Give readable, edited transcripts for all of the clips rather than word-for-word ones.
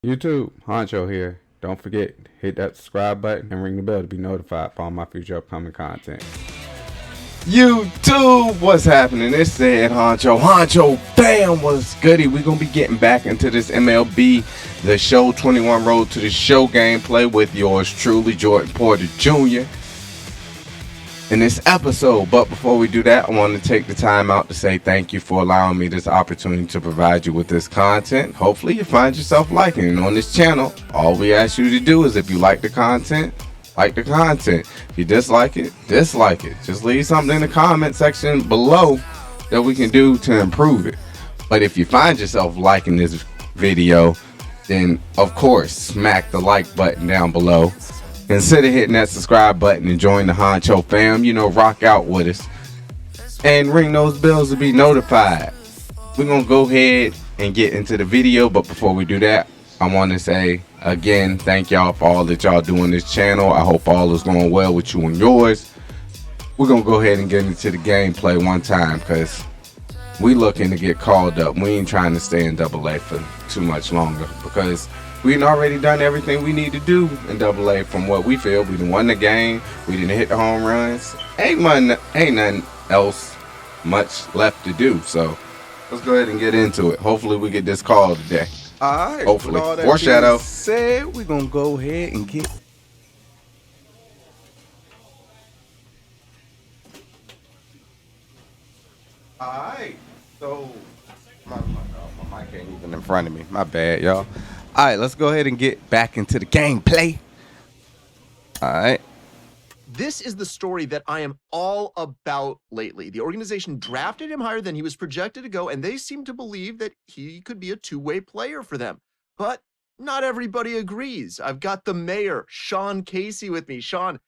YouTube, Honcho here. Don't forget, hit that subscribe button and ring the bell to be notified for all my future upcoming content. YouTube, what's happening? It's said Honcho. Honcho, bam, what's goody? We're going to be getting back into this MLB The Show 21 Road to the Show gameplay with yours truly, Jordan Porter Jr. in this episode. But before we do that, I want to take the time out to say thank you for allowing me this opportunity to provide you with this content. Hopefully you find yourself liking it. On this channel, all we ask you to do is, if you like the content, like the content. If you dislike it, dislike it. Just leave something in the comment section below that we can do to improve it. But if you find yourself liking this video, then of course smack the like button down below. Consider hitting that subscribe button and join the Honcho fam. You know, rock out with us. And ring those bells to be notified. We're going to go ahead and get into the video. But before we do that, I want to say again, thank y'all for all that y'all do on this channel. I hope all is going well with you and yours. We're going to go ahead and get into the gameplay one time because we looking to get called up. We ain't trying to stay in AA for too much longer because we done already done everything we need to do in AA from what we feel. We done won the game. We didn't hit the home runs. Ain't nothing else much left to do. So let's go ahead and get into it. Hopefully we get this call today. All right. Hopefully. With all that Foreshadow. being said, we're going to go ahead and get... Alright, so my mic ain't even in front of me. My bad, y'all. Alright, let's go ahead and get back into the gameplay. Alright. This is the story that I am all about lately. The organization drafted him higher than he was projected to go, and they seem to believe that he could be a two-way player for them. But not everybody agrees. I've got the mayor, Sean Casey, with me. Sean,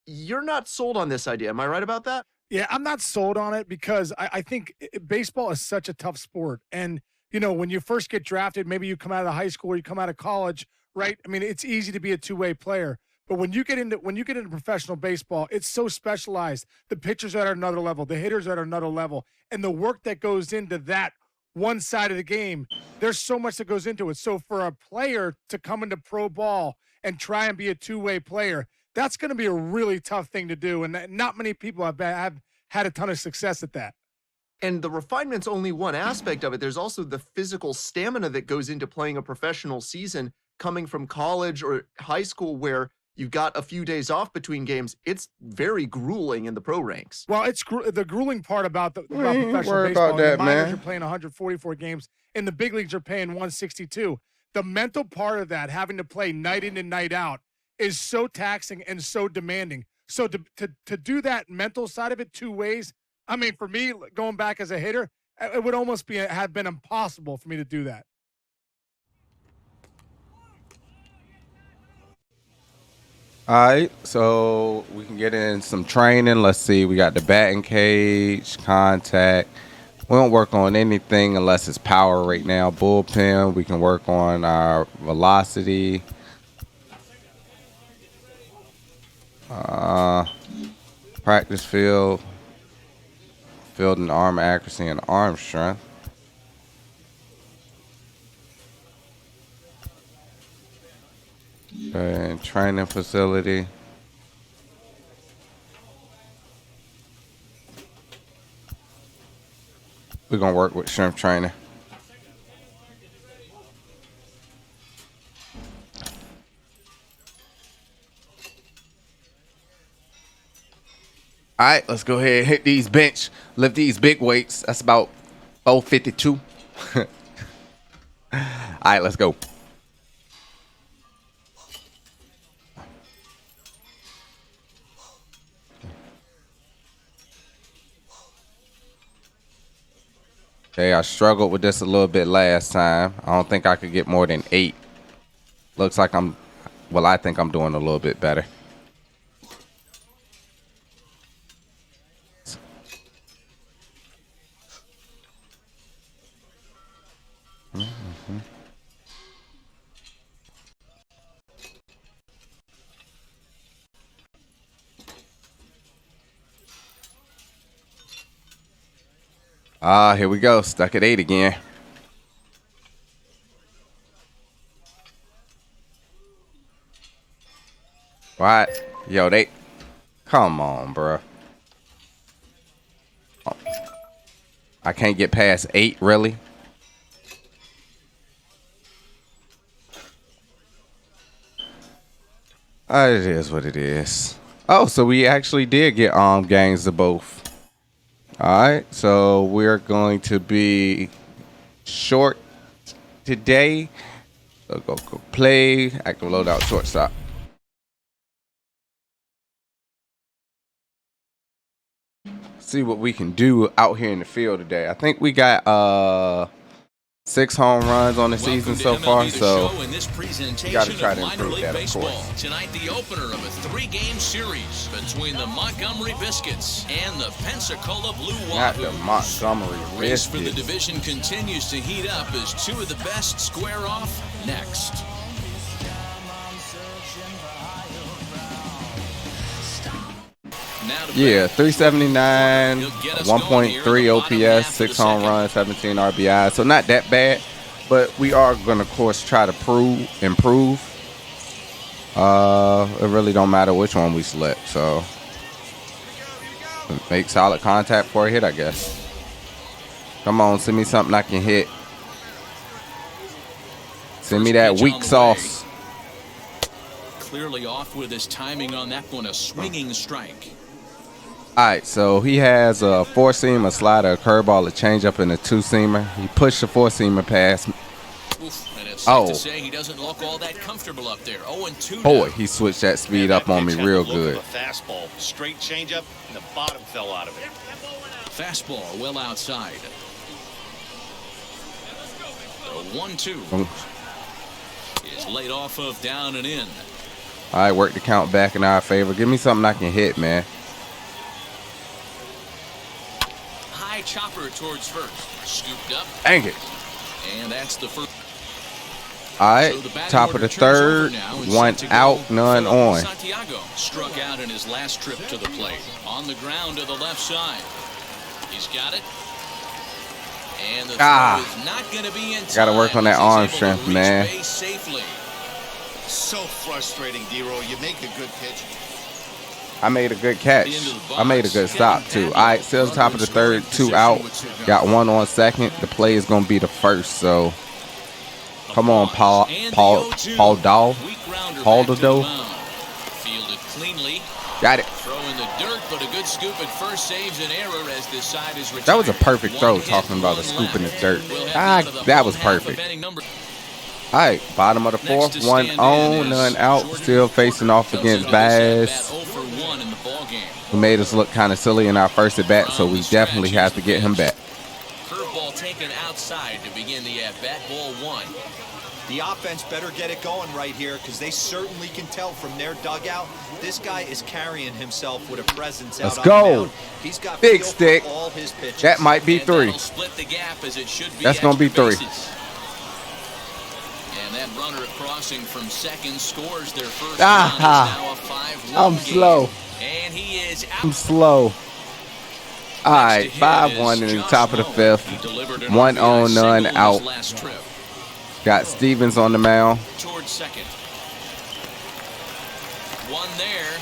you're not sold on this idea. Am I right about that? Yeah, I'm not sold on it because I think baseball is such a tough sport. And, you know, when you first get drafted, maybe you come out of high school or you come out of college, right? I mean, it's easy to be a two-way player. But when you get into professional baseball, it's so specialized. The pitchers are at another level, the hitters are at another level, and the work that goes into that one side of the game, there's so much that goes into it. So for a player to come into pro ball and try and be a two-way player, that's going to be a really tough thing to do, and not many people have had a ton of success at that. And the refinement's only one aspect of it. There's also the physical stamina that goes into playing a professional season, coming from college or high school where you've got a few days off between games. It's very grueling in the pro ranks. Well, it's the grueling part about ain't professional worried baseball. about that, in the minors, man. you're playing 144 games. In the big leagues, you're paying 162. The mental part of that, having to play night in and night out, is so taxing and so demanding. So to do that mental side of it two ways, I mean, for me, going back as a hitter, it would almost have been impossible for me to do that. Alright, so we can get in some training. Let's see, we got the batting cage, contact. We don't work on anything unless it's power right now. Bullpen, we can work on our velocity. Practice field and arm accuracy and arm strength. And training facility. We're gonna work with strength training. All right, let's go ahead and hit these bench, lift these big weights. That's about 052. All right, let's go. Okay, I struggled with this a little bit last time. I don't think I could get more than 8. Looks like I think I'm doing a little bit better. Here we go. Stuck at 8 again. What? Yo, they. Come on, bro. I can't get past 8, really? It is what it is. Oh, so we actually did get games of both. Alright, so we're going to be short today. So go play, active loadout, shortstop. See what we can do out here in the field today. I think we got 6 home runs on the season so far, so you got to try to improve that, of course. Tonight, the opener of a 3-game series between the Montgomery Biscuits and the Pensacola Blue Wahoos. Not the Montgomery Race for the Biscuits. division continues to heat up as 2 of the best square off next. Yeah, 379, 1.3 OPS, 6 home runs, 17 RBI. So not that bad, but we are going to, of course, try to improve. It really don't matter which one we select. So make solid contact for a hit, I guess. Come on, send me something I can hit. Send me that weak sauce. Clearly off with his timing on that one, a swinging strike. All right, so he has a 4-seam, a slider, a curveball, a changeup, and a 2-seamer. He pushed the 4-seamer past. Oof, and it's safe to say he doesn't look all that comfortable up there. 0-2. Boy, he switched that speed up on me real good. Fastball, straight changeup, and the bottom fell out of it. Fastball well outside. The 1-2 is laid off of down and in. All right, work the count back in our favor. Give me something I can hit, man. High chopper towards first. Scooped up. Dang it. And that's the first. All right, So the batting top of order the turns third, over now and 1 set to go. out, none Fernando on. Santiago struck out in his last trip to the plate. On the ground to the left side. He's got it. And the throw is not going to be in time. Got to work on that as arm he's able to strength, reach man. base safely. So frustrating, D-Roll. You make a good pitch. I made a good catch. I made a good stop, too. All right, still top of the third, 2 out. Got 1 on second. The play is going to be the first, so come on, Paul Dahl. Paul Dahl. Fielded cleanly. Got it. Throw in the dirt, but a good scoop at first saves an error as this side is retired. That was a perfect throw, One hit, talking about a one scoop in the left. dirt. We'll head down to the That was bottom half of perfect. inning number. All right, bottom of the fourth, Next to 1 stand on, in is none out. Jordan Still facing off Comes against into this Bass, at-bat 0 for 1 in the ballgame. who made us look kind of silly in our first at bat, so we definitely have to get him back. Curveball taken outside to begin the at-bat. Ball 1. The offense better get it going right here because they certainly can tell from their dugout this guy is carrying himself with a presence out Let's on go. the mound. He's got Big feel for stick. all his pitches. That might be And 3. that'll split the gap as it should be. That's gonna be extra 3. bases. And that runner crossing from second scores their first Ah, run. It's now a 5-1 I'm game. slow. And he is out. I'm slow. All right, Next to hit 5-1 is in the Josh top of the Lowe. fifth. He delivered an 1 RBI on, single none in his out. last trip. Got Stevens on the mound. Towards second. One there.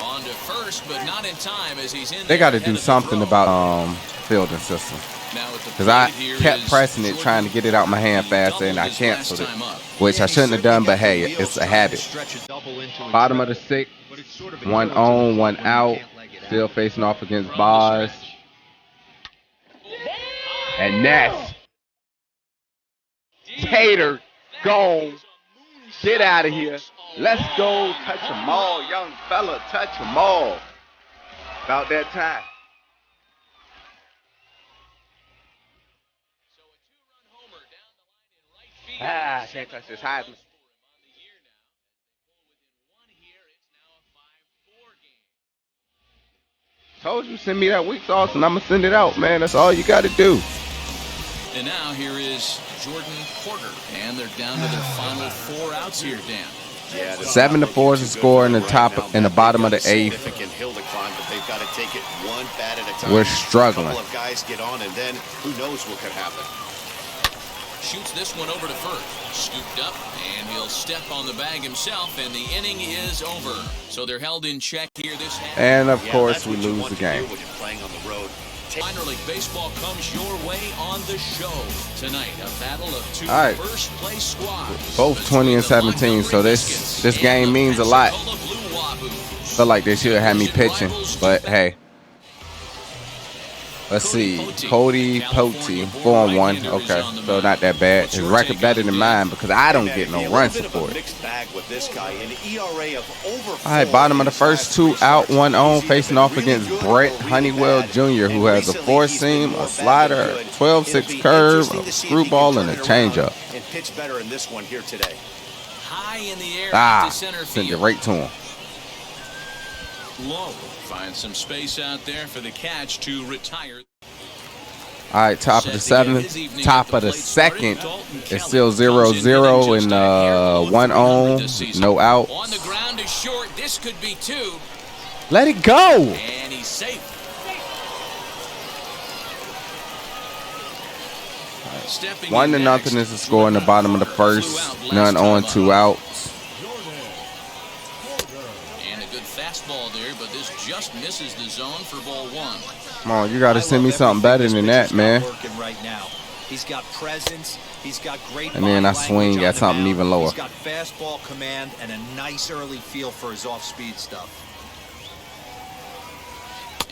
On to first, but not in time as he's in. They got to there do ahead of the something throw. about fielding system. Now at the Because I plate here kept is pressing it, Jordan trying to get it out my hand He faster, and I doubled his last canceled it, time up. which I shouldn't have done, but hey, it's a habit. Bottom of the 6th, 1 on, 1 out. Still facing off against Boz. And that's Tater gone. Get out of here. Let's go. Touch them all, young fella. Touch them all. About that time. I can't touch this Heisman. Told you, send me that weak sauce and I'm going to send it out, man. That's all you got to do. And now here is Jordan Porter, and they're down to their final 4 outs here, Dan. 7-4 is the score in the top, in the bottom of the 8th. Significant hill to climb, but they've got to take it one bat at a time. We're struggling. A couple of guys get on, and then who knows what could happen. Shoots this one over to first. Scooped up, and he'll step on the bag himself, and the inning is over. So they're held in check here this half. And of course, we lose the game. When you're playing on the road. Minor league baseball comes your way on the show tonight. A battle of two All right. first-place squads. Both 20 and 17, so this game means a lot. Feel like they should have me pitching, but hey. Let's see. Cody Potey, 4-1. Okay, so not that bad. His record better than mine because I don't get no run support. All right, bottom of the first, 2 out, 1 on, facing off against Brett Honeywell Jr., who has a 4-seam, a slider, a 12-6 curve, a screwball, and a changeup. And pitch better in this one here today. High in the air to center Send it field. right to him. Low. Find some space out there for the catch to retire. All right, top of the seventh, top of the second. It's still 0-0 and 1 on, no out. On the ground is short. This could be 2. Let it go. And he's safe. Stepping 1-0 is the score in the bottom of the first. None on, 2 outs. And a good fastball there, but this just misses the zone for ball 1. Come on, you got to send me something better than that, man. Right now. He's got presence. He's got great. And then I swing at something even lower. He's got fastball command and a nice early feel for his off-speed stuff.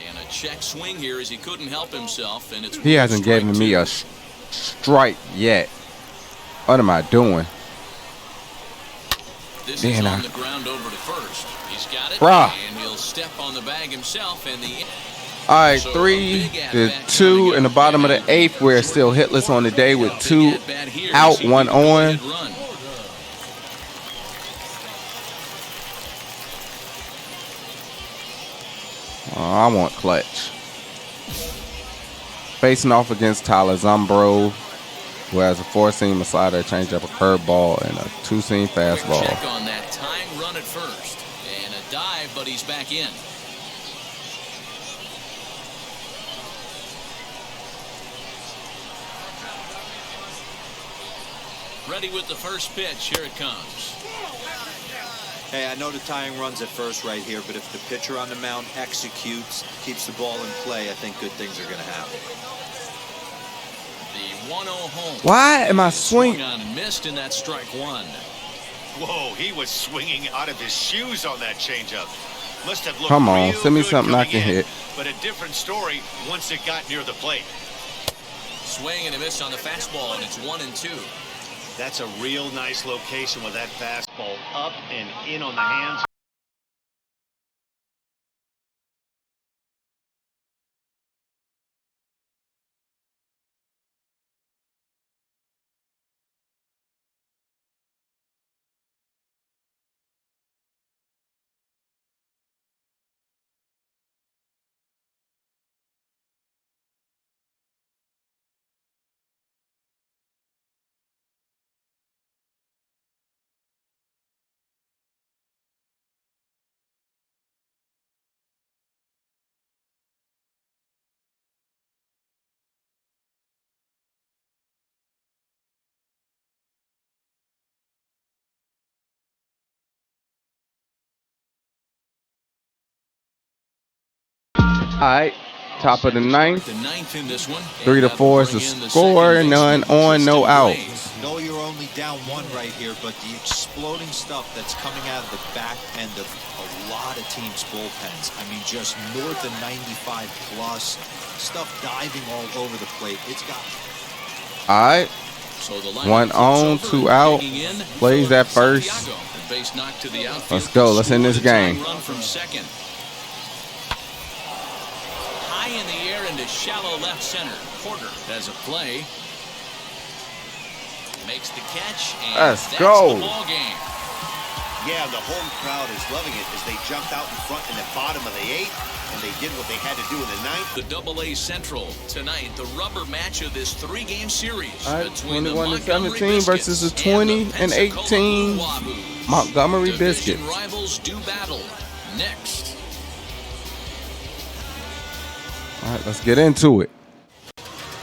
And a check swing here as he couldn't help himself, and it's He hasn't given me a strike yet. What am I doing? This is on the ground over to first. He's got it, Bruh. and he'll step on the bag himself, and the. All right, 3-2 in the bottom of the 8th. We're still hitless on the day with 2 out, 1 on. Oh, I want clutch. Facing off against Tyler Zumbro, who has a 4-seam, a slider, a changeup, a curveball, and a 2-seam fastball. Check on that time run at first, and a dive, but he's back in. Ready with the first pitch. Here it comes. Hey, I know the tying runs at first right here, but if the pitcher on the mound executes, keeps the ball in play, I think good things are going to happen. The 1-0 home. Why am I swinging? On and missed in that strike 1. Whoa, he was swinging out of his shoes on that changeup. Must have looked Come on, real send me good something I coming can in, hit. But a different story once it got near the plate. Swing and a miss on the fastball, and it's 1-2. That's a real nice location with that fastball up and in on the hands. All right, top of the 9th. The 9th in this one. 3-4 is the score. None on, no outs. No, you're only down 1 right here, but the exploding stuff that's coming out of the back end of a lot of teams' bullpens. I mean, just north of 95 plus, stuff diving all over the plate. It's got. All right. So the 1 on, 2 out. Plays at first. Let's go. Let's end this game. Run from second. High in the air into shallow left center. Porter has a play. Makes the catch, and Let's that's go. the ball game. Yeah, the home crowd is loving it as they jumped out in front in the bottom of the 8th, and they did what they had to do in the 9th. The Double-A Central tonight, the rubber match of this 3-game series All right, between the 21 and Montgomery 17 versus the 20 and 18 Montgomery Division Biscuits. rivals do battle next. All right, let's get into it.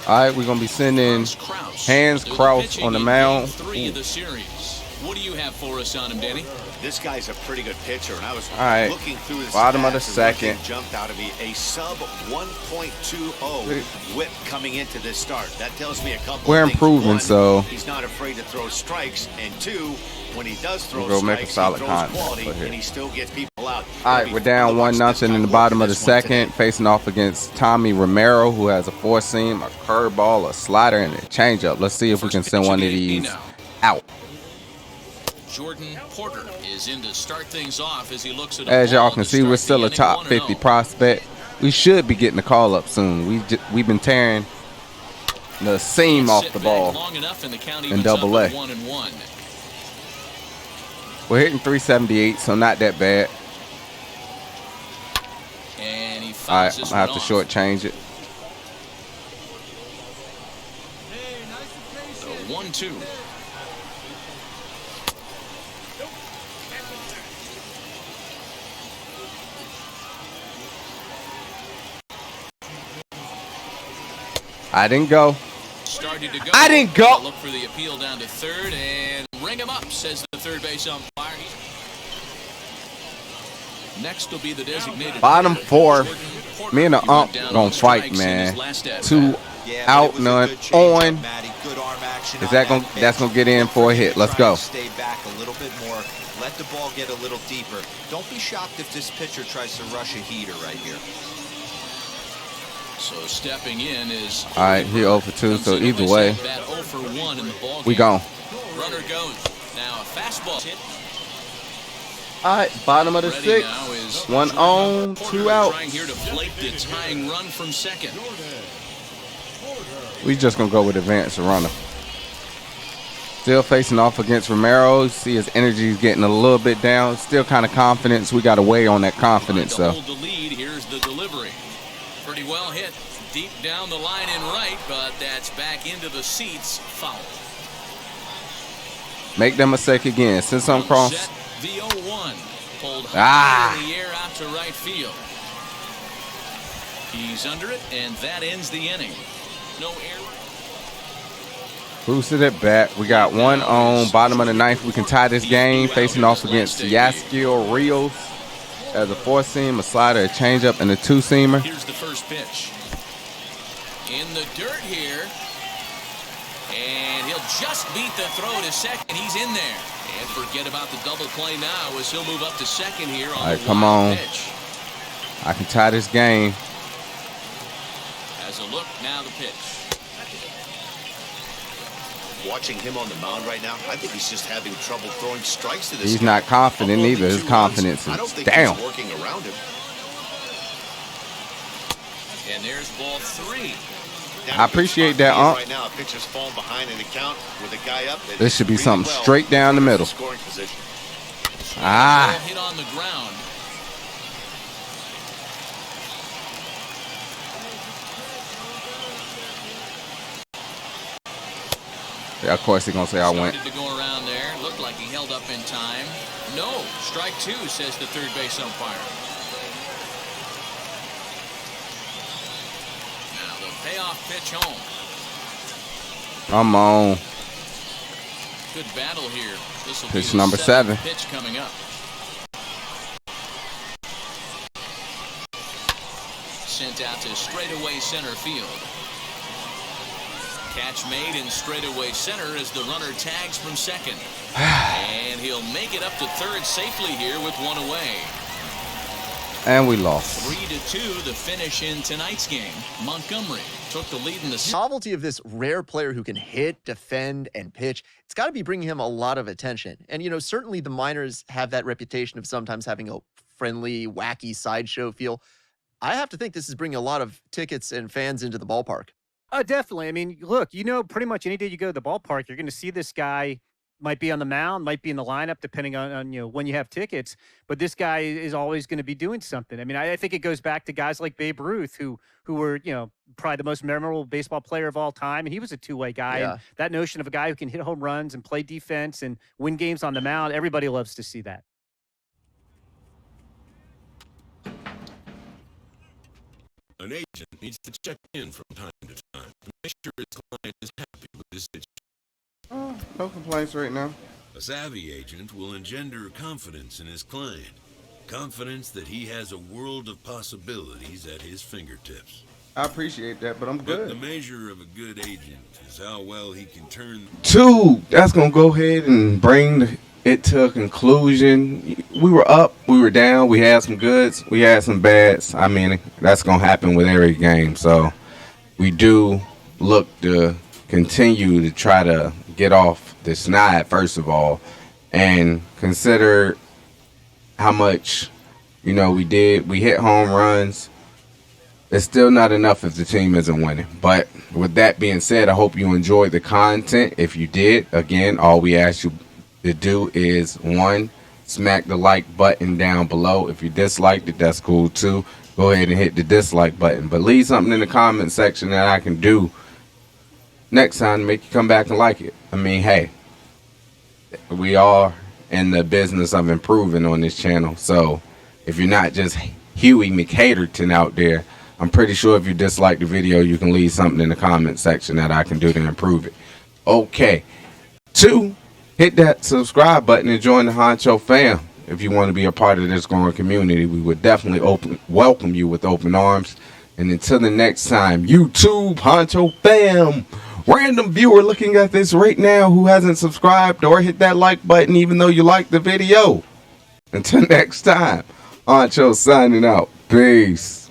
All right, we're going to be sending Kraut Hands crossed on the mound. 3 of the series. What do you have for us on him, Danny? This guy's a pretty good pitcher, and I was looking through his bottom of the stats, and second. one thing jumped out of me, a sub 1.20 whip coming into this start. That tells me a couple We're of things. improving, One, so he's not afraid to throw strikes, and 2, when he does throw we'll go strikes, make a solid he throws contact quality, here. and he still gets people out. All right, we're down 1-0 in the bottom of the second, facing off against Tommy Romero, who has a four-seam, a curveball, a slider, and a changeup. Let's see if we can send one of these out. Jordan Porter is in to start things off as he looks at. As y'all can see, we're still a top 50 prospect. We should be getting the call up soon. We've been tearing the seam off the ball in Double A. We're hitting 378, so not that bad. And he All right, fouls I have to shortchange it. The 1-2. I didn't go. Started to go. I didn't go. Look for the appeal down to third and ring him up, says the third base umpire. Next will be the designated Bottom hitter, fourth. Jordan Porter. Me and the He went ump down gonna on fight, strikes in man. his last at-bat. 2 out, none on. Is that gonna? That's gonna get in for a hit. Let's go. Stay back a little bit more. Let the ball get a little deeper. Don't be shocked if this pitcher tries to rush a heater right here. So stepping in is. All right, he 0 for 2. So either way, we gone. Runner goes. Now a fastball hit. All right, bottom of the Ready sixth. now is 1 Jordan on, Porter 2 out. Trying here to plate the tying run from second. We just gonna go with advance runner. Still facing off against Romero. See his energy is getting a little bit down. Still kind of confidence. We got to weigh on that confidence. Trying So to hold the lead. Here's the delivery. Pretty well hit. Deep down the line and right, but that's back into the seats. Foul. make that mistake again. Send some cross. Set, the 0-1. Pulled high in the air out to right field. He's under it, and that ends the inning. No error. Boosted it back. We got 1 on. Bottom of the ninth. We can tie this game. Facing off against Yaskiel Rios. As a four-seam, a slider, a changeup, and a two-seamer. Here's the first pitch. In the dirt here. And he'll just beat the throw to second. He's in there. And forget about the double play now as he'll move up to second here on All right, the come wild on. pitch. I can tie this game. As a look, now the pitch. Watching him on the mound right now, I think he's just having trouble throwing strikes to this He's guy. not confident Up either. only His 2 confidence runs. I don't is think down. he's working around him. And there's ball 3. I appreciate that, ump. Right now, a pitcher's falling behind in the count with a guy up. That This should be really something well straight down the middle. scoring position. Ah. Hit on the ground. Yeah, of course he's going to say I went. Started to go around there. Looked like he held up in time. No. Strike 2, says the third base umpire. Now the payoff pitch home. I'm on. Good battle here. This will Pitch be the number 7. pitch coming up. Sent out to straightaway center field. Catch made in straightaway center as the runner tags from second. And he'll make it up to third safely here with 1 away. And we lost. 3-2 the finish in tonight's game. Montgomery took the lead in the Novelty of this rare player who can hit, defend, and pitch, it's got to be bringing him a lot of attention. And, you know, certainly the minors have that reputation of sometimes having a friendly, wacky sideshow feel. I have to think this is bringing a lot of tickets and fans into the ballpark. Definitely. I mean, look, you know, pretty much any day you go to the ballpark, you're going to see this guy. Might be on the mound, might be in the lineup, depending on you know when you have tickets. But this guy is always going to be doing something. I mean, I think it goes back to guys like Babe Ruth, who were probably the most memorable baseball player of all time, and he was a two-way guy. Yeah. And that notion of a guy who can hit home runs and play defense and win games on the mound, everybody loves to see that. An agent needs to check in from time to time make sure his client is happy with his situation. No complaints right now. A savvy agent will engender confidence in his client. Confidence that he has a world of possibilities at his fingertips. I appreciate that, but I'm But good. the measure of a good agent is how well he can turn. Two, that's going to go ahead and bring it to a conclusion. We were up, we were down, we had some goods, we had some bads. I mean, that's going to happen with every game. So we do look to continue to try to get off the snide, first of all, and consider how much, we did. We hit home runs. It's still not enough if the team isn't winning. But with that being said, I hope you enjoyed the content. If you did, again, all we ask you to do is, 1, smack the like button down below. If you disliked it, that's cool too. Go ahead and hit the dislike button. But leave something in the comment section that I can do next time to make you come back and like it. I mean, hey, we are in the business of improving on this channel. So if you're not just Huey McHaterton out there, I'm pretty sure if you dislike the video, you can leave something in the comment section that I can do to improve it. Okay. 2, hit that subscribe button and join the Honcho fam. If you want to be a part of this growing community, we would definitely welcome you with open arms. And until the next time, YouTube Honcho fam, random viewer looking at this right now who hasn't subscribed or hit that like button even though you liked the video. Until next time, Honcho signing out. Peace.